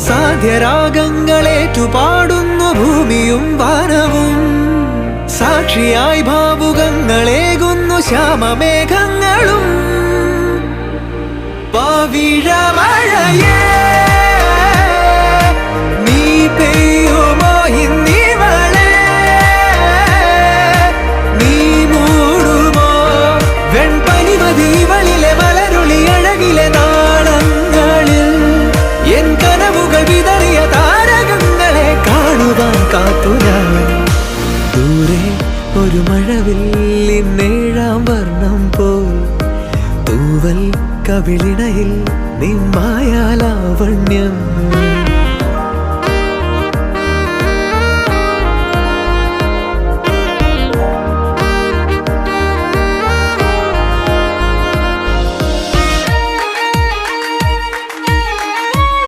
സാധ്യരാഗങ്ങളേറ്റുപാടുന്നു ഭൂമിയും വാനവും. സാക്ഷിയായി ഭാവുകങ്ങളേകുന്നു ശ്യാമമേഘങ്ങളും. പവിഴമഴയേ നീ പെയ്യുമോ ഇന്നിവളെ, നീ മൂടുമോ വെൺപനിമതിവളിലെ മലരുളി അഴകിലെ നാളങ്ങളിൽ. എൻ കനവുകൾ വിതറിയ താരകങ്ങളെ കാണുവാൻ കാത്തു ഞാൻ. ദൂരെ ഒരു മഴവില്ലിന്നേഴാം വർണ്ണം പോൽ തൂവൽ കവിളിണയിൽ നിമ്മായാലാവണ്യം.